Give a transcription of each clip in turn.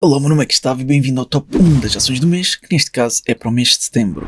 Olá, meu nome é Gustavo e bem-vindo ao Top 1 das ações do mês, que neste caso é para o mês de setembro.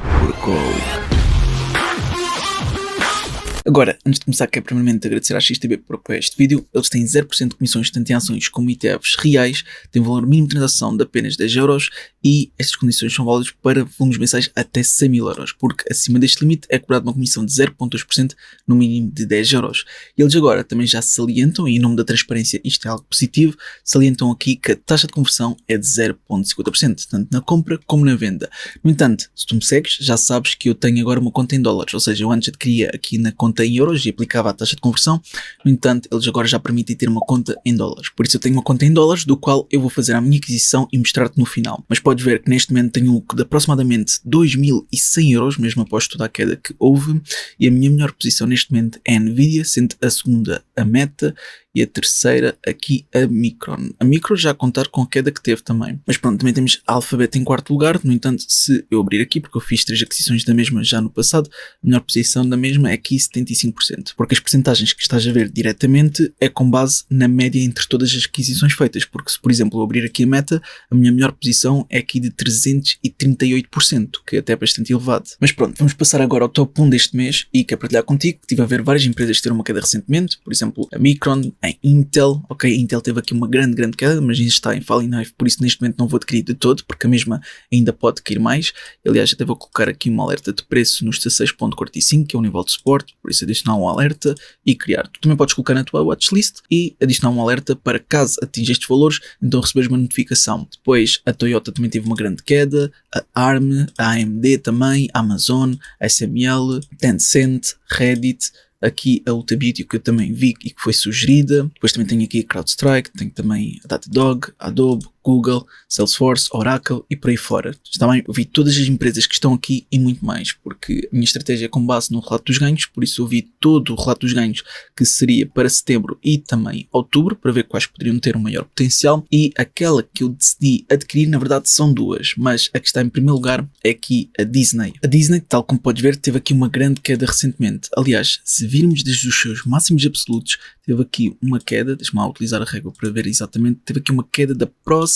Agora, antes de começar, quero primeiramente agradecer à XTB por apoiar este vídeo. Eles têm 0% de comissões tanto em ações como ETFs reais, têm um valor mínimo de transação de apenas 10€ e estas condições são válidas para volumes mensais até 100.000€, porque acima deste limite é cobrada uma comissão de 0,2% no mínimo de 10€. E eles agora também já salientam, e em nome da transparência isto é algo positivo, salientam aqui que a taxa de conversão é de 0,50%, tanto na compra como na venda. No entanto, se tu me segues, já sabes que eu tenho agora uma conta em dólares, ou seja, eu antes adquiria aqui na conta em euros e aplicava a taxa de conversão. No entanto, eles agora já permitem ter uma conta em dólares. Por isso eu tenho uma conta em dólares, do qual eu vou fazer a minha aquisição e mostrar-te no final. Mas podes ver que neste momento tenho um lucro de aproximadamente 2.100€, mesmo após toda a queda que houve, e a minha melhor posição neste momento é a Nvidia, sendo a segunda a Meta e a terceira aqui a Micron. A Micron já a contar com a queda que teve também. Mas pronto, também temos a Alphabet em quarto lugar. No entanto, se eu abrir aqui, porque eu fiz 3 aquisições da mesma já no passado, a melhor posição da mesma é aqui 75%. Porque as percentagens que estás a ver diretamente é com base na média entre todas as aquisições feitas. Porque se, por exemplo, eu abrir aqui a Meta, a minha melhor posição é aqui de 338%, que é até bastante elevado. Mas pronto, vamos passar agora ao top 1 deste mês e quero partilhar contigo que estive a ver várias empresas ter uma queda recentemente. Por exemplo, a Micron, a Intel, ok, a Intel teve aqui uma grande queda, mas ainda está em falling knife, por isso neste momento não vou adquirir de todo, porque a mesma ainda pode cair mais. Aliás, até vou colocar aqui uma alerta de preço nos 16,45, que é o nível de suporte, por isso adicionar um alerta e criar. Tu também podes colocar na tua watchlist e adicionar um alerta para caso atinja estes valores, então receberes uma notificação. Depois a Toyota também teve uma grande queda, a ARM, a AMD também, a Amazon, a SML, Tencent, Reddit, aqui a Ulta Beauty que eu também vi e que foi sugerida. Depois também tenho aqui a CrowdStrike, tenho também a Datadog, a Adobe, Google, Salesforce, Oracle e por aí fora. Está bem? Eu vi todas as empresas que estão aqui e muito mais, porque a minha estratégia é com base no relato dos ganhos, por isso eu vi todo o relato dos ganhos que seria para setembro e também outubro, para ver quais poderiam ter um maior potencial, e aquela que eu decidi adquirir, na verdade são duas, mas a que está em primeiro lugar é aqui a Disney. A Disney, tal como podes ver, teve aqui uma grande queda recentemente. Aliás, se virmos desde os seus máximos absolutos, teve aqui uma queda, deixa-me lá utilizar a régua para ver exatamente, teve aqui uma queda de aproximadamente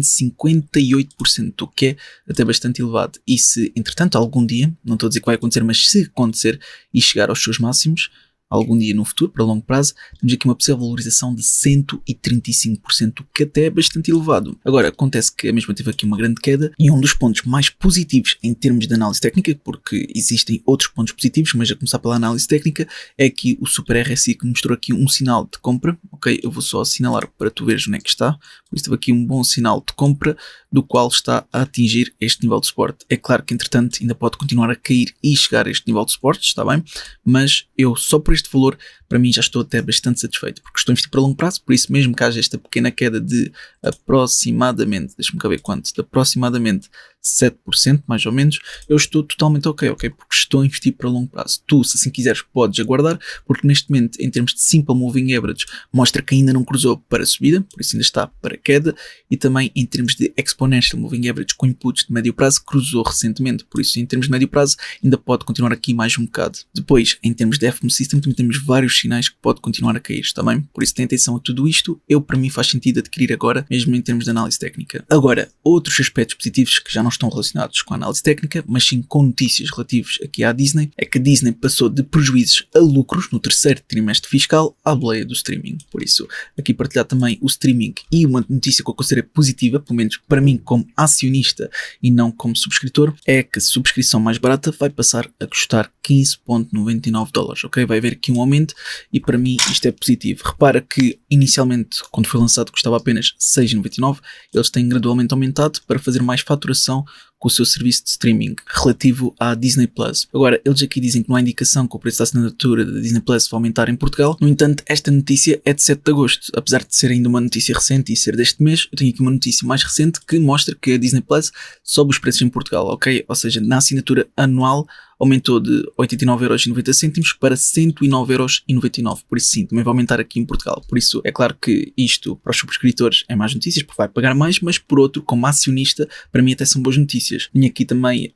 58%, o que é até bastante elevado. E se, entretanto, algum dia, não estou a dizer que vai acontecer, mas se acontecer e chegar aos seus máximos, algum dia no futuro, para longo prazo, temos aqui uma possível valorização de 135%, que até é bastante elevado. Agora, acontece que a mesma teve aqui uma grande queda, e um dos pontos mais positivos em termos de análise técnica, porque existem outros pontos positivos, mas a começar pela análise técnica, é aqui o Super RSI que mostrou aqui um sinal de compra, ok? Eu vou só assinalar para tu veres onde é que está, por isso teve aqui um bom sinal de compra, do qual está a atingir este nível de suporte. É claro que, entretanto, ainda pode continuar a cair e chegar a este nível de suporte, está bem? Mas eu, só por este valor, para mim já estou até bastante satisfeito, porque estou a investir para longo prazo, por isso mesmo que haja esta pequena queda de aproximadamente, deixa-me cá ver quanto, de aproximadamente 7%, mais ou menos, eu estou totalmente ok, porque estou a investir para longo prazo. Tu, se assim quiseres, podes aguardar, porque neste momento, em termos de Simple Moving Average, mostra que ainda não cruzou para a subida, por isso ainda está para a queda, e também em termos de Exponential Moving Average com inputs de médio prazo, cruzou recentemente, por isso em termos de médio prazo ainda pode continuar aqui mais um bocado. Depois, em termos de FOMC System, também temos vários sinais que pode continuar a cair, está bem? Por isso tem atenção a tudo isto, para mim faz sentido adquirir agora, mesmo em termos de análise técnica. Agora, outros aspectos positivos que já não estão relacionados com a análise técnica, mas sim com notícias relativas aqui à Disney, é que a Disney passou de prejuízos a lucros no terceiro trimestre fiscal à boleia do streaming. Por isso, aqui partilhar também o streaming e uma notícia que eu considero positiva, pelo menos para mim como acionista e não como subscritor, é que a subscrição mais barata vai passar a custar $15,99, ok? Vai haver aqui um aumento e para mim isto é positivo. Repara que inicialmente, quando foi lançado, custava apenas $6,99, eles têm gradualmente aumentado para fazer mais faturação com o seu serviço de streaming relativo à Disney Plus. Agora, eles aqui dizem que não há indicação que o preço da assinatura da Disney Plus vai aumentar em Portugal. No entanto, esta notícia é de 7 de agosto. Apesar de ser ainda uma notícia recente e ser deste mês, eu tenho aqui uma notícia mais recente que mostra que a Disney Plus sobe os preços em Portugal, ok? Ou seja, na assinatura anual aumentou de 89,90€ para 109,99€. Por isso sim, também vai aumentar aqui em Portugal. Por isso é claro que isto para os subscritores é mais notícias, porque vai pagar mais, mas por outro, como acionista, para mim até são boas notícias. notícias. Tenho aqui também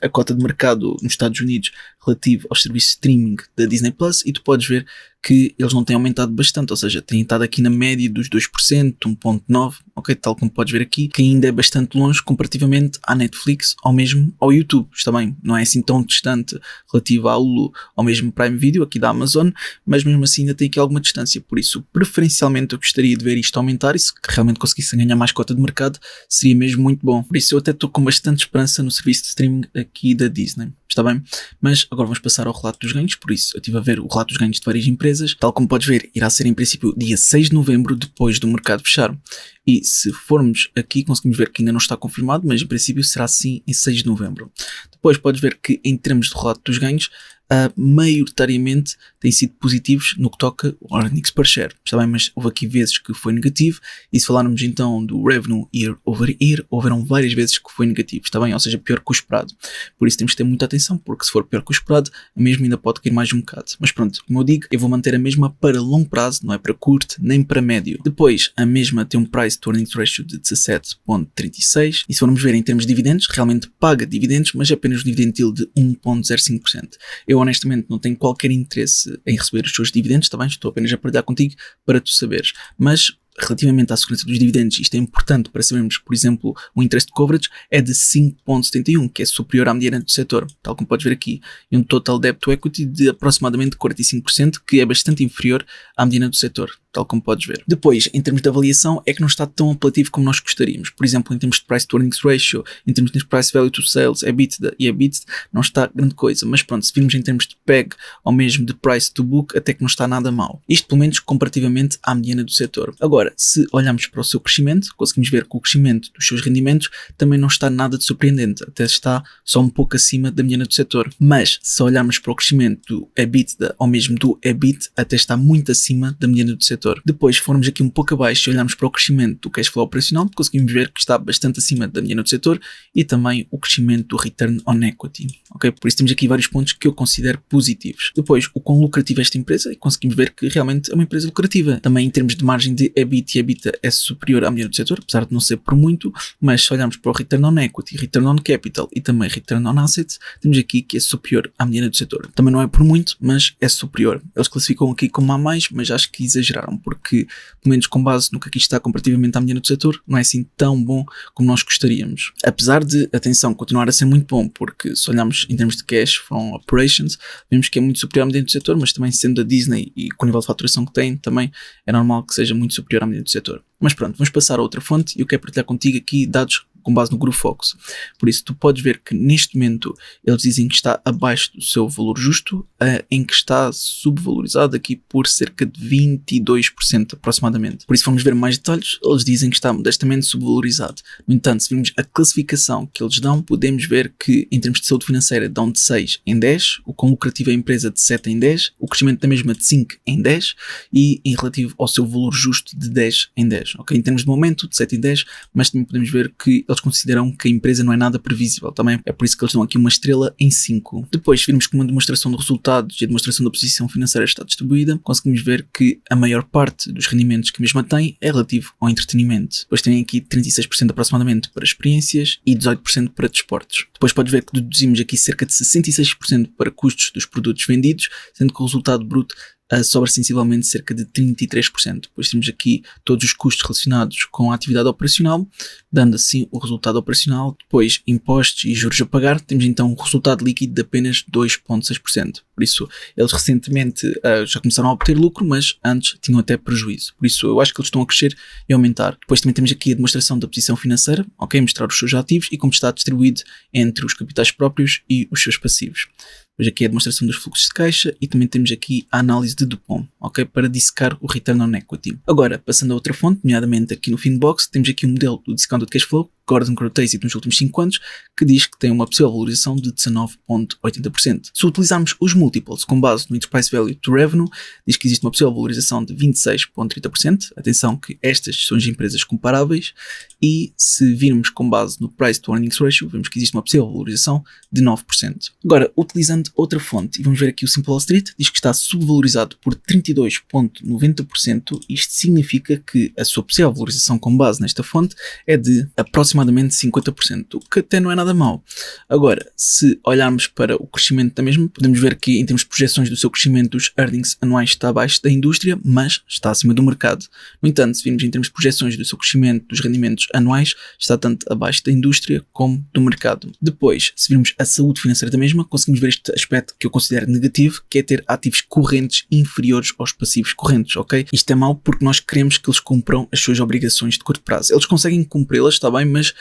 a cota de mercado nos Estados Unidos relativo aos serviços de streaming da Disney Plus, e tu podes ver que eles não têm aumentado bastante, ou seja, têm estado aqui na média dos 2%, 1.9%, ok? Tal como podes ver aqui, que ainda é bastante longe comparativamente à Netflix ou mesmo ao YouTube. Está bem, não é assim tão distante relativo à Hulu ou mesmo Prime Video aqui da Amazon, mas mesmo assim ainda tem aqui alguma distância. Por isso, preferencialmente eu gostaria de ver isto aumentar, e se realmente conseguisse ganhar mais cota de mercado, seria mesmo muito bom. Por isso eu até estou com bastante esperança no serviço de streaming aqui da Disney. Está bem? Mas agora vamos passar ao relato dos ganhos. Por isso eu estive a ver o relato dos ganhos de várias empresas. Tal como podes ver, irá ser em princípio dia 6 de novembro, depois do mercado fechar. E se formos aqui, conseguimos ver que ainda não está confirmado, mas em princípio será sim em 6 de novembro. Depois podes ver que em termos de relato dos ganhos, maioritariamente têm sido positivos no que toca ao earnings per share. Está bem, mas houve aqui vezes que foi negativo, e se falarmos então do revenue year over year, houveram várias vezes que foi negativo, está bem? Ou seja, pior que o esperado. Por isso temos que ter muita atenção, porque se for pior que o esperado, mesmo ainda pode cair mais um bocado. Mas pronto, como eu digo, eu vou manter a mesma para longo prazo, não é para curto nem para médio. Depois, a mesma tem um price to earnings ratio de 17.36, e se formos ver em termos de dividendos, realmente paga dividendos, mas é apenas um dividend yield de 1.05%. Eu honestamente não tenho qualquer interesse em receber os seus dividendos, tá bem? Estou apenas a partilhar contigo para tu saberes. Mas relativamente à segurança dos dividendos, isto é importante para sabermos, por exemplo, o interest coverage é de 5.71, que é superior à mediana do setor, tal como podes ver aqui, e um total debt to equity de aproximadamente 45%, que é bastante inferior à mediana do setor, tal como podes ver. Depois, em termos de avaliação, é que não está tão apelativo como nós gostaríamos. Por exemplo, em termos de price to earnings ratio, em termos de price value to sales, EBITDA e EBIT, não está grande coisa. Mas pronto, se virmos em termos de PEG ou mesmo de price to book, até que não está nada mal. Isto pelo menos comparativamente à mediana do setor. Agora, se olharmos para o seu crescimento, conseguimos ver que o crescimento dos seus rendimentos também não está nada de surpreendente, até está só um pouco acima da mediana do setor. Mas se olharmos para o crescimento do EBITDA ou mesmo do EBIT, até está muito acima da mediana do setor. Depois, se formos aqui um pouco abaixo e olharmos para o crescimento do cash flow operacional, conseguimos ver que está bastante acima da mediana do setor, e também o crescimento do return on equity. Ok? Por isso temos aqui vários pontos que eu considero positivos. Depois, o quão lucrativa é esta empresa, e conseguimos ver que realmente é uma empresa lucrativa. Também em termos de margem de EBIT e EBITDA é superior à mediana do setor, apesar de não ser por muito, mas se olharmos para o return on equity, return on capital e também return on assets, temos aqui que é superior à mediana do setor. Também não é por muito, mas é superior. Eles classificam aqui como a mais, mas acho que exageraram, porque, pelo menos com base no que aqui está comparativamente à mediana do setor, não é assim tão bom como nós gostaríamos. Apesar de, atenção, continuar a ser muito bom, porque se olharmos em termos de cash from operations, vemos que é muito superior à mediana do setor, mas também sendo a Disney e com o nível de faturação que tem, também é normal que seja muito superior à mediana do setor. Mas pronto, vamos passar a outra fonte, e eu quero partilhar contigo aqui dados com base no Grupo Focus. Por isso, tu podes ver que neste momento eles dizem que está abaixo do seu valor justo, em que está subvalorizado aqui por cerca de 22% aproximadamente. Por isso, vamos ver mais detalhes, eles dizem que está modestamente subvalorizado. No entanto, se virmos a classificação que eles dão, podemos ver que em termos de saúde financeira dão de 6 em 10, o quão lucrativa é a empresa de 7 em 10, o crescimento da mesma de 5 em 10, e em relativo ao seu valor justo de 10 em 10. Okay? Em termos de momento, de 7 em 10, mas também podemos ver que eles consideram que a empresa não é nada previsível. Também é por isso que eles dão aqui uma estrela em 5. Depois, se virmos que uma demonstração de resultados e a demonstração da posição financeira está distribuída, conseguimos ver que a maior parte dos rendimentos que a mesma tem é relativo ao entretenimento. Depois tem aqui 36% aproximadamente para experiências e 18% para desportos. Depois podes ver que deduzimos aqui cerca de 66% para custos dos produtos vendidos, sendo que o resultado bruto sobra sensivelmente cerca de 33%. Depois temos aqui todos os custos relacionados com a atividade operacional, dando assim o resultado operacional. Depois impostos e juros a pagar, temos então um resultado líquido de apenas 2,6%. Por isso, eles recentemente já começaram a obter lucro, mas antes tinham até prejuízo. Por isso, eu acho que eles estão a crescer e a aumentar. Depois também temos aqui a demonstração da posição financeira, ok? Mostrar os seus ativos e como está distribuído entre os capitais próprios e os seus passivos. Depois aqui é a demonstração dos fluxos de caixa e também temos aqui a análise de Dupont, ok? Para dissecar o return on equity. Agora, passando a outra fonte, nomeadamente aqui no Finbox, temos aqui o modelo do discounted cash flow, Gordon Crotese nos últimos 5 anos, que diz que tem uma possível valorização de 19,80%. Se utilizarmos os múltiplos com base no Enterprise Value to Revenue, diz que existe uma possível valorização de 26,30%. Atenção que estas são as empresas comparáveis. E se virmos com base no Price to Earnings Ratio, vemos que existe uma possível valorização de 9%. Agora, utilizando outra fonte, e vamos ver aqui o Simple Wall Street, diz que está subvalorizado por 32,90%. Isto significa que a sua possível valorização com base nesta fonte é de aproximadamente aproximadamente 50%, o que até não é nada mau. Agora, se olharmos para o crescimento da mesma, podemos ver que em termos de projeções do seu crescimento, os earnings anuais está abaixo da indústria, mas está acima do mercado. No entanto, se virmos em termos de projeções do seu crescimento dos rendimentos anuais, está tanto abaixo da indústria como do mercado. Depois, se virmos a saúde financeira da mesma, conseguimos ver este aspecto que eu considero negativo, que é ter ativos correntes inferiores aos passivos correntes, ok? Isto é mau porque nós queremos que eles cumpram as suas obrigações de curto prazo. Eles conseguem cumpri-las, está bem, mas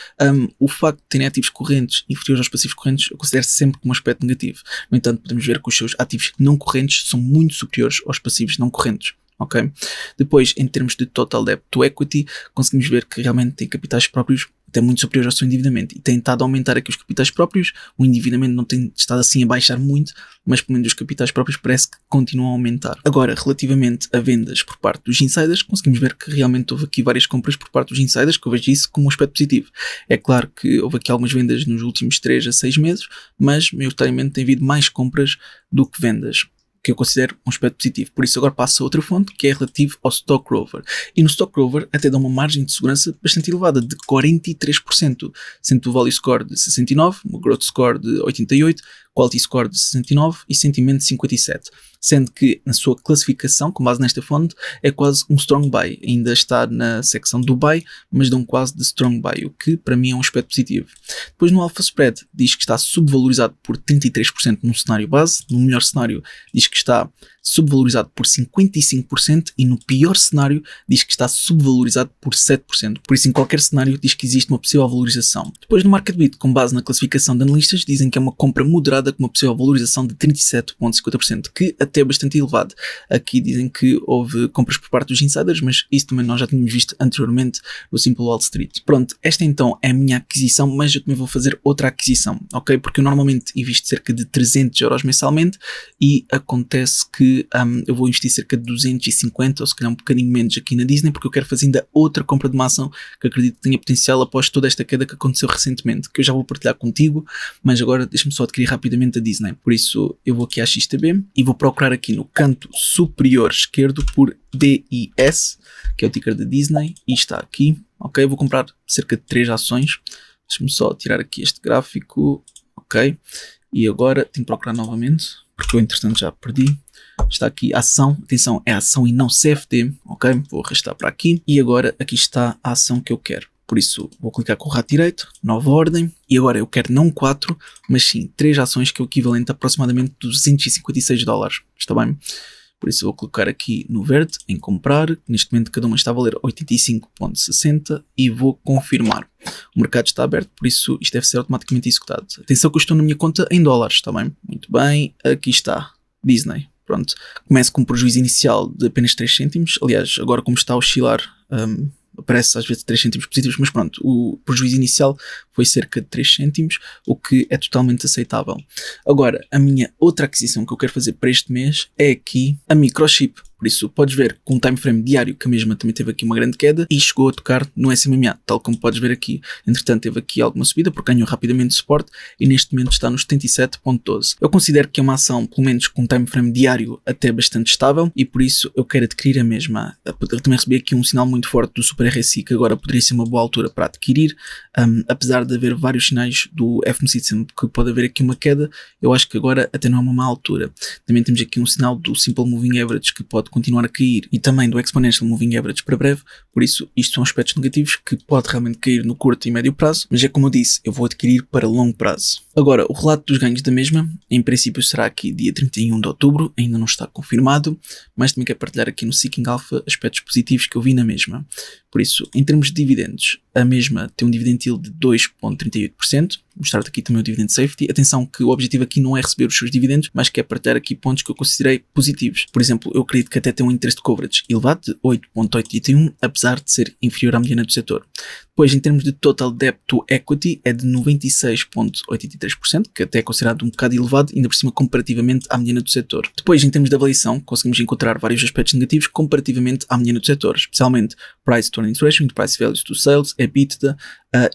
o facto de terem ativos correntes inferiores aos passivos correntes eu considero sempre como um aspecto negativo. No entanto, podemos ver que os seus ativos não correntes são muito superiores aos passivos não correntes. Ok? Depois, em termos de total debt to equity, conseguimos ver que realmente tem capitais próprios até muito superiores ao seu endividamento e tem estado a aumentar aqui os capitais próprios. O endividamento não tem estado assim a baixar muito, mas pelo menos os capitais próprios parece que continuam a aumentar. Agora, relativamente a vendas por parte dos insiders, conseguimos ver que realmente houve aqui várias compras por parte dos insiders, que eu vejo isso como um aspecto positivo. É claro que houve aqui algumas vendas nos últimos 3 a 6 meses, mas maioritariamente tem havido mais compras do que vendas, que eu considero um aspecto positivo. Por isso agora passo a outra fonte, que é relativo ao Stock Rover. E no Stock Rover até dá uma margem de segurança bastante elevada, de 43%, sendo o Value Score de 69, o Growth Score de 88, Quality Score de 69 e Sentimento de 57. Sendo que na sua classificação, com base nesta fonte, é quase um Strong Buy. Ainda está na secção do Buy, mas dão quase de Strong Buy, o que para mim é um aspecto positivo. Depois no Alpha Spread diz que está subvalorizado por 33% num cenário base, no melhor cenário diz que está subvalorizado por 55% e no pior cenário diz que está subvalorizado por 7%. Por isso em qualquer cenário diz que existe uma possível valorização. Depois no MarketBeat, com base na classificação de analistas, dizem que é uma compra moderada com uma possível valorização de 37,50%, que até é bastante elevado. Aqui dizem que houve compras por parte dos insiders, mas isso também nós já tínhamos visto anteriormente no Simple Wall Street. Pronto, esta então é a minha aquisição, mas eu também vou fazer outra aquisição, ok? Porque eu normalmente invisto cerca de 300 euros mensalmente e acontece que eu vou investir cerca de 250 ou se calhar um bocadinho menos aqui na Disney, porque eu quero fazer ainda outra compra de uma ação que acredito que tenha potencial após toda esta queda que aconteceu recentemente, que eu já vou partilhar contigo, mas agora deixa-me só adquirir rapidamente a Disney. Por isso eu vou aqui à XTB e vou procurar aqui no canto superior esquerdo por DIS, que é o ticker da Disney, e está aqui, ok? Eu vou comprar cerca de 3 ações, deixa-me só tirar aqui este gráfico, ok? E agora tenho que procurar novamente, porque eu entretanto já perdi. Está aqui a ação, atenção, é a ação e não CFD, ok? Vou arrastar para aqui e agora aqui está a ação que eu quero. Por isso vou clicar com o rato direito, nova ordem, e agora eu quero não 4, mas sim 3 ações que é o equivalente a aproximadamente $256, está bem? Por isso vou colocar aqui no verde, em comprar, neste momento cada uma está a valer 85,60 e vou confirmar. O mercado está aberto, por isso isto deve ser automaticamente executado. Atenção que eu estou na minha conta em dólares, está bem? Muito bem, aqui está, Disney. Pronto, começo com um prejuízo inicial de apenas 3 cêntimos, aliás, agora como está a oscilar, aparece às vezes 3 cêntimos positivos, mas pronto, o prejuízo inicial foi cerca de 3 cêntimos, o que é totalmente aceitável. Agora, a minha outra aquisição que eu quero fazer para este mês é aqui a Microchip. Por isso, podes ver com um time frame diário que a mesma também teve aqui uma grande queda e chegou a tocar no SMA, tal como podes ver aqui. Entretanto, teve aqui alguma subida porque ganhou rapidamente suporte e neste momento está nos 77,12. Eu considero que é uma ação, pelo menos com um time frame diário, até bastante estável e por isso eu quero adquirir a mesma. Eu também recebi aqui um sinal muito forte do Super RSI que agora poderia ser uma boa altura para adquirir, apesar de haver vários sinais do FMC que pode haver aqui uma queda, eu acho que agora até não é uma má altura. Também temos aqui um sinal do Simple Moving Average que pode continuar a cair e também do Exponential Moving Average para breve, por isso isto são aspectos negativos que pode realmente cair no curto e médio prazo, mas é como eu disse, eu vou adquirir para longo prazo. Agora, o relato dos ganhos da mesma, em princípio será aqui dia 31 de outubro, ainda não está confirmado, mas também quero partilhar aqui no Seeking Alpha aspectos positivos que eu vi na mesma. Por isso, em termos de dividendos, a mesma tem um dividend yield de 2,38%, mostrar-te aqui também o dividend safety. Atenção que o objetivo aqui não é receber os seus dividendos, mas que é partilhar aqui pontos que eu considerei positivos. Por exemplo, eu acredito que até tem um interest coverage elevado de 8,81, apesar de ser inferior à mediana do setor. Depois, em termos de total debt to equity, é de 96,83%, que até é considerado um bocado elevado, ainda por cima comparativamente à mediana do setor. Depois, em termos de avaliação, conseguimos encontrar vários aspectos negativos comparativamente à mediana do setor, especialmente Price to Earnings Ratio, Enterprise Values to Sales, EBITDA,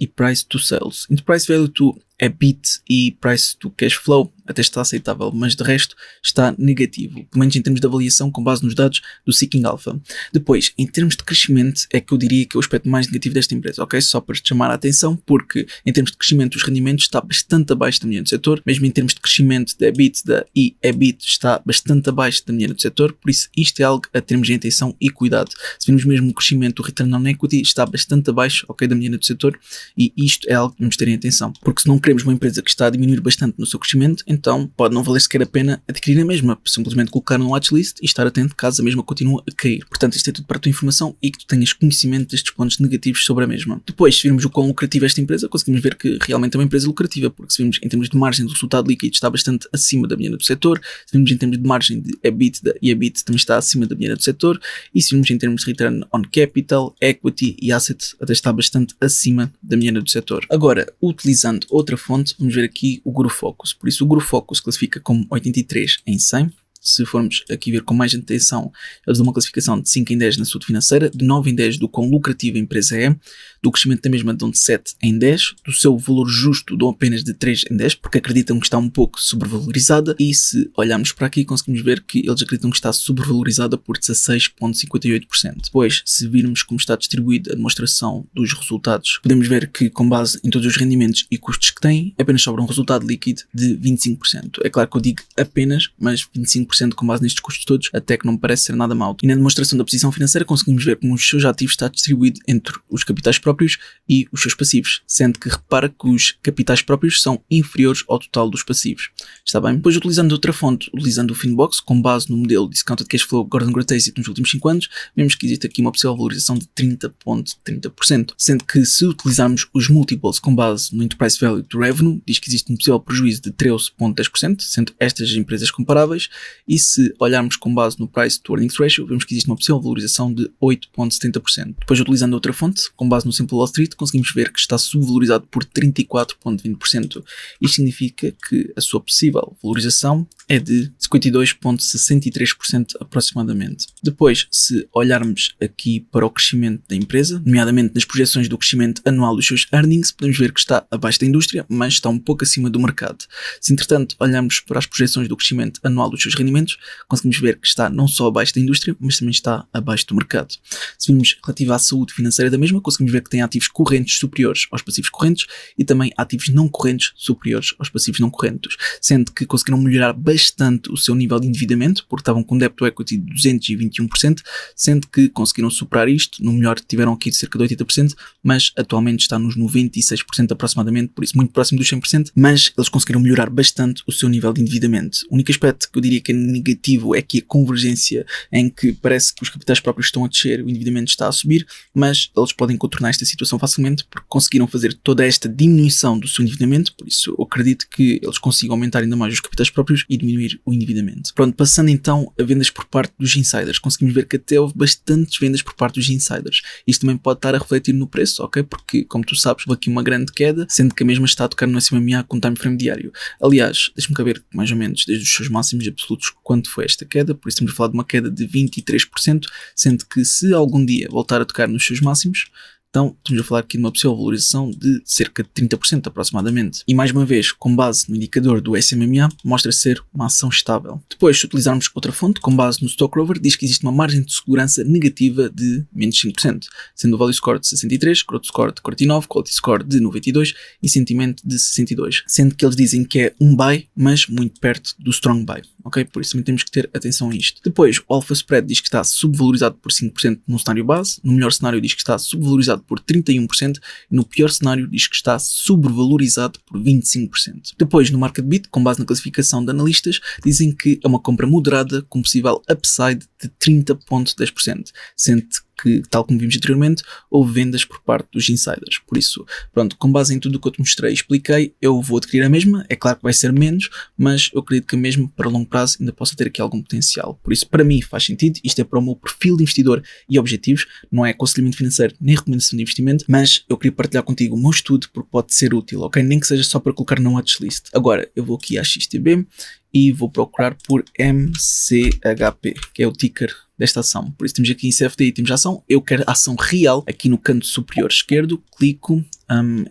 e Price to Sales. Enterprise Value to EBIT e Price to Cash Flow até está aceitável, mas de resto está negativo, pelo menos em termos de avaliação com base nos dados do Seeking Alpha. Depois, em termos de crescimento, é que eu diria que é o aspecto mais negativo desta empresa, ok? Só para te chamar a atenção, porque em termos de crescimento os rendimentos está bastante abaixo da média do setor, mesmo em termos de crescimento da EBITDA e EBIT está bastante abaixo da média do setor, por isso isto é algo a termos em atenção e cuidado. Se vemos mesmo o crescimento do Return on Equity está bastante abaixo, ok, da média do setor, e isto é algo que vamos ter em atenção, porque se não queremos uma empresa que está a diminuir bastante no seu crescimento, então pode não valer sequer a pena adquirir a mesma, simplesmente colocar no watchlist e estar atento caso a mesma continue a cair. Portanto, isto é tudo para a tua informação e que tu tenhas conhecimento destes pontos negativos sobre a mesma. Depois, se virmos o quão lucrativa é esta empresa, conseguimos ver que realmente é uma empresa lucrativa, porque se virmos em termos de margem do resultado líquido está bastante acima da média do setor, se virmos em termos de margem de EBITDA e EBIT também está acima da média do setor, e se virmos em termos de Return on Capital, Equity e Asset até está bastante acima da média do setor. Agora, utilizando outra fonte, vamos ver aqui o GuruFocus. Por isso o GuruFocus classifica como 83 em 100. Se formos aqui ver com mais atenção, eles dão uma classificação de 5 em 10 na saúde financeira, de 9 em 10 do quão lucrativa a empresa é, do crescimento da mesma dão de 7 em 10, do seu valor justo dão apenas de 3 em 10, porque acreditam que está um pouco sobrevalorizada, e se olharmos para aqui conseguimos ver que eles acreditam que está sobrevalorizada por 16,58%. Depois, se virmos como está distribuída a demonstração dos resultados, podemos ver que com base em todos os rendimentos e custos que tem, apenas sobra um resultado líquido de 25%. É claro que eu digo apenas, mas 25% com base nestes custos todos, até que não me parece ser nada mal. E na demonstração da posição financeira conseguimos ver como os seus ativos está distribuído entre os capitais próprios e os seus passivos, sendo que repara que os capitais próprios são inferiores ao total dos passivos. Está bem? Depois, utilizando outra fonte, utilizando o Finbox, com base no modelo Discounted Cash Flow Gordon Grotesky nos últimos 5 anos, vemos que existe aqui uma possível valorização de 30,30%, sendo que se utilizarmos os múltiplos com base no Enterprise Value to Revenue, diz que existe um possível prejuízo de 13,10%, sendo estas empresas comparáveis. E se olharmos com base no Price to Earnings Ratio, vemos que existe uma possível valorização de 8,70%. Depois, utilizando outra fonte, com base no Simple Wall Street, conseguimos ver que está subvalorizado por 34,20%. Isto significa que a sua possível valorização é de 52,63% aproximadamente. Depois, se olharmos aqui para o crescimento da empresa, nomeadamente nas projeções do crescimento anual dos seus earnings, podemos ver que está abaixo da indústria, mas está um pouco acima do mercado. Se, entretanto, olharmos para as projeções do crescimento anual dos seus rendimentos, conseguimos ver que está não só abaixo da indústria, mas também está abaixo do mercado. Se virmos relativo à saúde financeira da mesma, conseguimos ver que tem ativos correntes superiores aos passivos correntes e também ativos não correntes superiores aos passivos não correntes, sendo que conseguiram melhorar bastante o seu nível de endividamento, porque estavam com débito equity de 221%, sendo que conseguiram superar isto, no melhor tiveram aqui de cerca de 80%, mas atualmente está nos 96% aproximadamente, por isso muito próximo dos 100%, mas eles conseguiram melhorar bastante o seu nível de endividamento. O único aspecto que eu diria que é negativo é que a convergência em que parece que os capitais próprios estão a descer, o endividamento está a subir, mas eles podem contornar esta situação facilmente porque conseguiram fazer toda esta diminuição do seu endividamento, por isso eu acredito que eles consigam aumentar ainda mais os capitais próprios e diminuir o endividamento. Pronto, passando então a vendas por parte dos insiders, conseguimos ver que até houve bastantes vendas por parte dos insiders. Isto também pode estar a refletir no preço, ok? Porque, como tu sabes, houve aqui uma grande queda, sendo que a mesma está a tocar no SMA com time frame diário. Aliás, deixa-me cá ver mais ou menos desde os seus máximos absolutos quanto foi esta queda, por isso estamos a falar de uma queda de 23%, sendo que se algum dia voltar a tocar nos seus máximos, então estamos a falar aqui de uma possível valorização de cerca de 30% aproximadamente. E mais uma vez, com base no indicador do SMMA, mostra ser uma ação estável. Depois, se utilizarmos outra fonte, com base no Stockrover, diz que existe uma margem de segurança negativa de menos 5%, sendo o Value Score de 63, Growth Score de 49, Quality Score de 92 e Sentimento de 62. Sendo que eles dizem que é um buy, mas muito perto do Strong Buy. Ok? Por isso também temos que ter atenção a isto. Depois, o Alpha Spread diz que está subvalorizado por 5% no cenário base, no melhor cenário diz que está subvalorizado por 31% e no pior cenário diz que está sobrevalorizado por 25%. Depois, no Market Beat, com base na classificação de analistas, dizem que é uma compra moderada com possível upside de 30,10%, sendo que, tal como vimos anteriormente, houve vendas por parte dos insiders. Por isso, pronto, com base em tudo o que eu te mostrei e expliquei, eu vou adquirir a mesma. É claro que vai ser menos, mas eu acredito que a mesma, para longo prazo, ainda possa ter aqui algum potencial. Por isso, para mim, faz sentido. Isto é para o meu perfil de investidor e objetivos. Não é aconselhamento financeiro nem recomendação de investimento, mas eu queria partilhar contigo o meu estudo porque pode ser útil, ok? Nem que seja só para colocar na watchlist. Agora, eu vou aqui à XTB e vou procurar por MCHP, que é o ticker desta ação. Por isso temos aqui em CFDI, temos a ação, eu quero a ação real aqui no canto superior esquerdo, clico,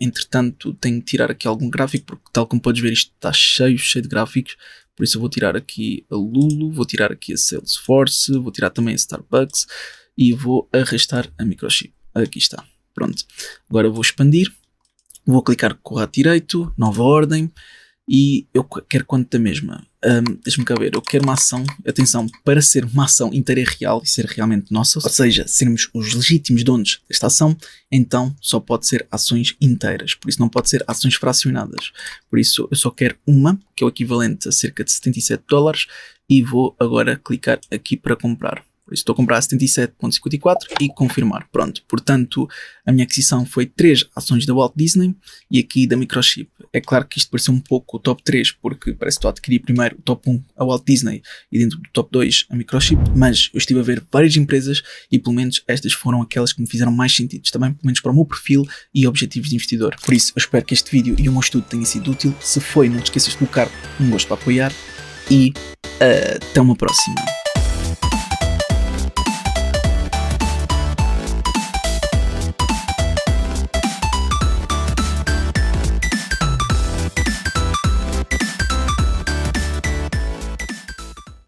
entretanto tenho que tirar aqui algum gráfico, porque tal como podes ver isto está cheio de gráficos, por isso eu vou tirar aqui a Lulu, vou tirar aqui a Salesforce, vou tirar também a Starbucks e vou arrastar a Microchip. Aqui está, pronto. Agora vou expandir, vou clicar com o rato direito, nova ordem e eu quero quanto da mesma. Deixa-me cá ver, eu quero uma ação, atenção, para ser uma ação inteira e real e ser realmente nossa, ou seja, sermos os legítimos donos desta ação, então só pode ser ações inteiras, por isso não pode ser ações fracionadas. Por isso eu só quero uma, que é o equivalente a cerca de $77 e vou agora clicar aqui para comprar. Por isso estou a comprar a 77.54 e confirmar. Pronto, portanto a minha aquisição foi 3 ações da Walt Disney e aqui da Microchip. É claro que isto pareceu um pouco o top 3, porque parece que estou a adquirir primeiro o top 1 a Walt Disney e dentro do top 2 a Microchip, mas eu estive a ver várias empresas e pelo menos estas foram aquelas que me fizeram mais sentido, também pelo menos para o meu perfil e objetivos de investidor. Por isso eu espero que este vídeo e o meu estudo tenha sido útil. Se foi, não te esqueças de colocar um gosto para apoiar e até uma próxima.